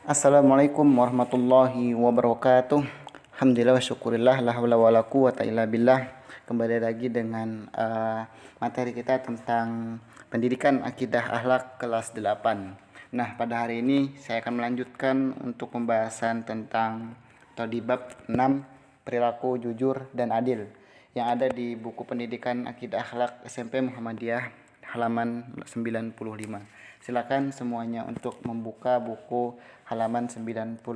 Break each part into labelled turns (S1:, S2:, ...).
S1: Assalamualaikum warahmatullahi wabarakatuh. Alhamdulillah wa syukurillah la haula wala quwata illa billah. Kembali lagi dengan materi kita tentang pendidikan akidah akhlak kelas 8. Nah, pada hari ini saya akan melanjutkan untuk pembahasan tentang atau di bab 6 perilaku jujur dan adil yang ada di buku pendidikan akidah akhlak SMP Muhammadiyah halaman 95. Silakan semuanya untuk membuka buku halaman 95.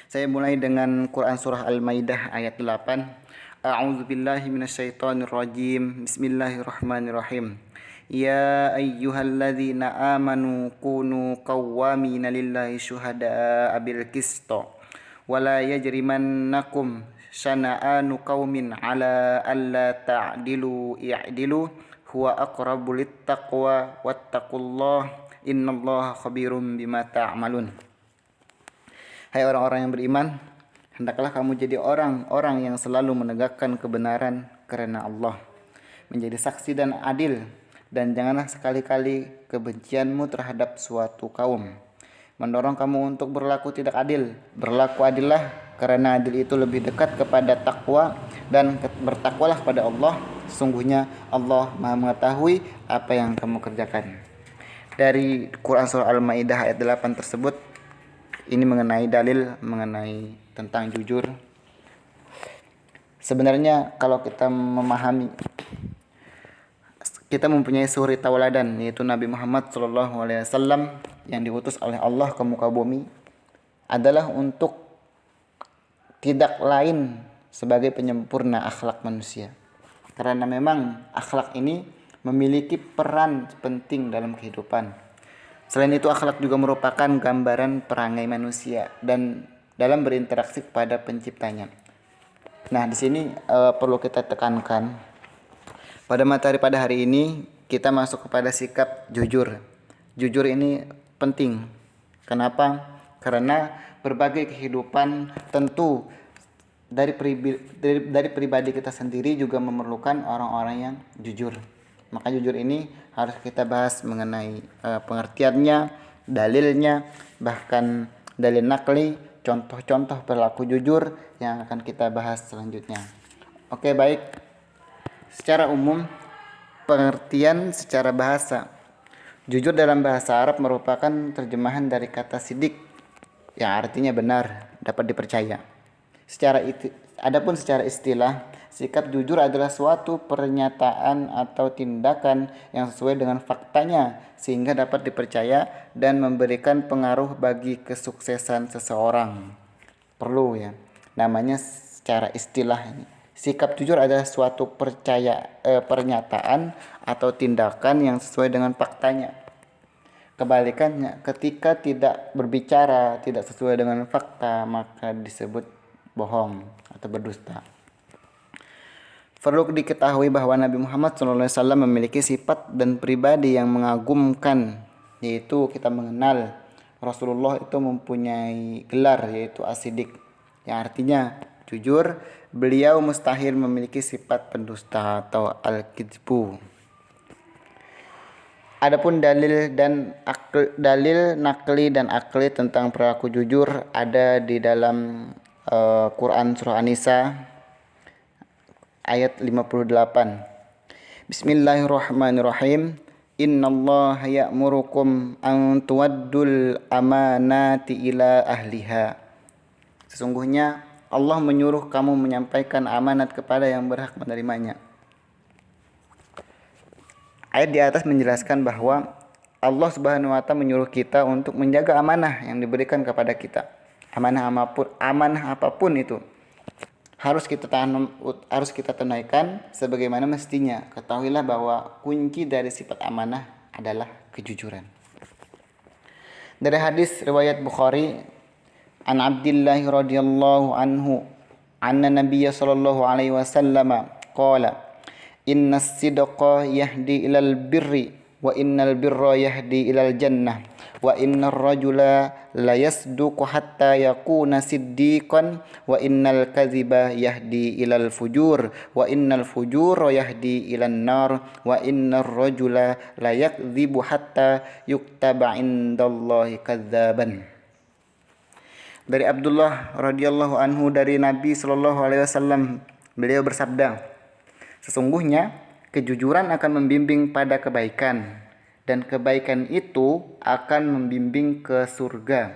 S1: Saya mulai dengan Quran surah Al-Maidah ayat 8. A'udzubillahi minasyaitonirrajim. Bismillahirrahmanirrahim. Ya ayyuhalladzina amanu kunu qawwamina lillahi syuhada'a bil qisto wala yajrimannakum syana'anu qaumin ala alla ta'dilu i'dilu huwa aqrabu littaqwa wattaqullaha innallaha khabirum bima ta'malun. Hai orang-orang yang beriman, hendaklah kamu jadi orang-orang yang selalu menegakkan kebenaran karena Allah, menjadi saksi dan adil, dan janganlah sekali-kali kebencianmu terhadap suatu kaum mendorong kamu untuk berlaku tidak adil. Berlaku adillah, karena adil itu lebih dekat kepada takwa, dan bertakwalah kepada Allah. Sesungguhnya Allah Maha mengetahui apa yang kamu kerjakan. Dari Quran surah Al-Maidah ayat 8 tersebut, ini mengenai dalil mengenai tentang jujur. Sebenarnya kalau kita memahami, kita mempunyai suri tauladan, yaitu Nabi Muhammad SAW yang diutus oleh Allah ke muka bumi, adalah untuk tidak lain sebagai penyempurna akhlak manusia. Karena memang akhlak ini memiliki peran penting dalam kehidupan. Selain itu, akhlak juga merupakan gambaran perangai manusia dan dalam berinteraksi kepada penciptanya. Nah, di sini perlu kita tekankan pada materi pada hari ini, kita masuk kepada sikap jujur. Jujur ini penting. Kenapa? Karena berbagai kehidupan tentu dari pribadi kita sendiri juga memerlukan orang-orang yang jujur. Maka jujur ini harus kita bahas mengenai pengertiannya, dalilnya, bahkan dalil nakli, contoh-contoh perilaku jujur yang akan kita bahas selanjutnya. Oke, baik. Secara umum, pengertian secara bahasa. Jujur dalam bahasa Arab merupakan terjemahan dari kata sidik yang artinya benar, dapat dipercaya. Adapun secara istilah, sikap jujur adalah suatu pernyataan atau tindakan yang sesuai dengan faktanya sehingga dapat dipercaya dan memberikan pengaruh bagi kesuksesan seseorang. Perlu ya, namanya secara istilah ini. Sikap jujur adalah suatu pernyataan atau tindakan yang sesuai dengan faktanya. Kebalikannya, ketika tidak berbicara, tidak sesuai dengan fakta, maka disebut bohong atau berdusta. Perlu diketahui bahwa Nabi Muhammad SAW memiliki sifat dan pribadi yang mengagumkan, yaitu kita mengenal Rasulullah itu mempunyai gelar yaitu As-Siddiq, yang artinya jujur. Beliau mustahil memiliki sifat pendusta atau al-kizbu. Adapun dalil nakli dan akli tentang perilaku jujur ada di dalam Quran surah An-Nisa ayat 58. Bismillahirrahmanirrahim. Innallaha ya'murukum an tuwaddul amanati ila ahliha. Sesungguhnya Allah menyuruh kamu menyampaikan amanat kepada yang berhak menerimanya. Ayat di atas menjelaskan bahwa Allah Subhanahu wa Ta'ala menyuruh kita untuk menjaga amanah yang diberikan kepada kita. Amanah apapun itu harus kita tunaikan sebagaimana mestinya. Ketahuilah bahwa kunci dari sifat amanah adalah kejujuran. Dari hadis riwayat Bukhari, An Abdillah radhiyallahu anhu anna Nabiy sallallahu alaihi wasallam qala innas sidqa yahdi ilal birri wa innal birra yahdi ilal jannah wa innar rajula la yasduqu hatta yakuna siddiqan wa innal kadhiba yahdi ilal fujur wa innal fujura yahdi ilan nar wa innar rajula la yakdzibu hatta yuktaba indallahi kadzaban. Dari Abdullah radhiyallahu anhu dari Nabi sallallahu alaihi wasallam, beliau bersabda, sesungguhnya kejujuran akan membimbing pada kebaikan, dan kebaikan itu akan membimbing ke surga.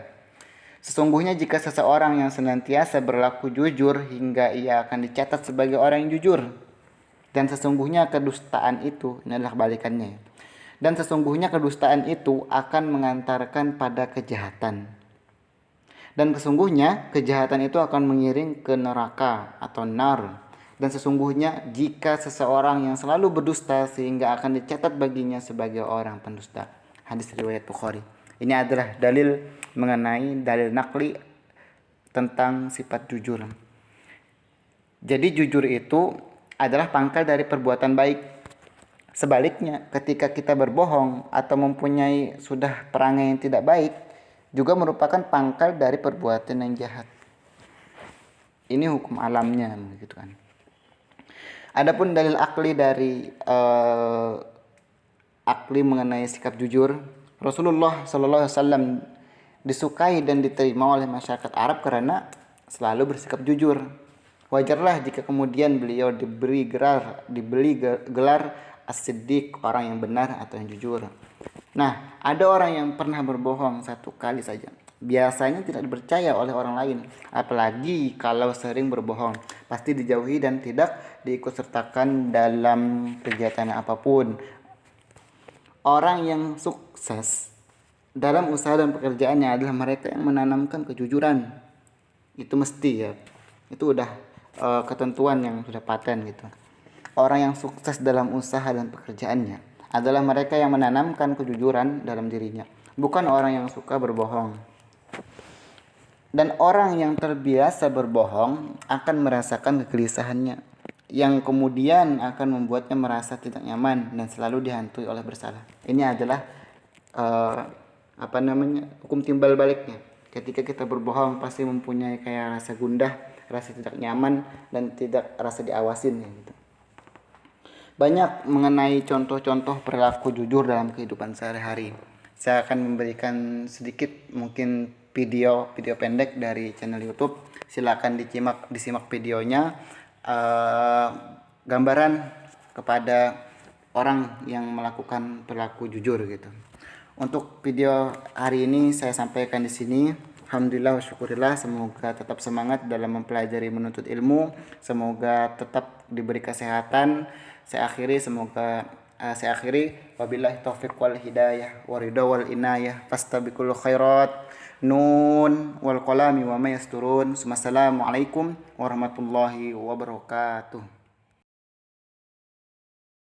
S1: Sesungguhnya jika seseorang yang senantiasa berlaku jujur hingga ia akan dicatat sebagai orang yang jujur, dan sesungguhnya kedustaan itu, ini adalah kebalikannya, dan sesungguhnya kedustaan itu akan mengantarkan pada kejahatan. Dan sesungguhnya kejahatan itu akan mengiring ke neraka atau nar. Dan sesungguhnya jika seseorang yang selalu berdusta sehingga akan dicatat baginya sebagai orang pendusta. Hadis riwayat Bukhari. Ini adalah dalil mengenai dalil nakli tentang sifat jujur. Jadi jujur itu adalah pangkal dari perbuatan baik. Sebaliknya, ketika kita berbohong atau mempunyai sudah perangai yang tidak baik, juga merupakan pangkal dari perbuatan yang jahat. Ini hukum alamnya, gitu kan. Adapun dalil akli dari akli mengenai sikap jujur, Rasulullah sallallahu alaihi wasallam disukai dan diterima oleh masyarakat Arab karena selalu bersikap jujur. Wajarlah jika kemudian beliau diberi gelar as-siddiq, orang yang benar atau yang jujur. Nah, ada orang yang pernah berbohong satu kali saja, biasanya tidak dipercaya oleh orang lain, apalagi kalau sering berbohong, pasti dijauhi dan tidak diikutsertakan dalam kegiatan apapun. Orang yang sukses dalam usaha dan pekerjaannya adalah mereka yang menanamkan kejujuran. Itu mesti ya, itu udah ketentuan yang sudah paten gitu. Orang yang sukses dalam usaha dan pekerjaannya adalah mereka yang menanamkan kejujuran dalam dirinya, bukan orang yang suka berbohong. Dan orang yang terbiasa berbohong akan merasakan kegelisahannya, yang kemudian akan membuatnya merasa tidak nyaman dan selalu dihantui oleh bersalah. Ini adalah hukum timbal baliknya. Ketika kita berbohong pasti mempunyai kayak rasa gundah, rasa tidak nyaman, dan tidak rasa diawasin gitu. Banyak mengenai contoh-contoh perilaku jujur dalam kehidupan sehari-hari. Saya akan memberikan sedikit mungkin video pendek dari channel YouTube. Silakan disimak videonya. Gambaran kepada orang yang melakukan perilaku jujur gitu. Untuk video hari ini saya sampaikan di sini. Alhamdulillah wa syukurillah, semoga tetap semangat dalam mempelajari menuntut ilmu, semoga tetap diberi kesehatan. Saya akhiri wabillahi taufiq wal hidayah wa ridha wal inayah fastabiqul khairat nun wal qalami wa ma yasturun. Wassalamualaikum warahmatullahi wabarakatuh.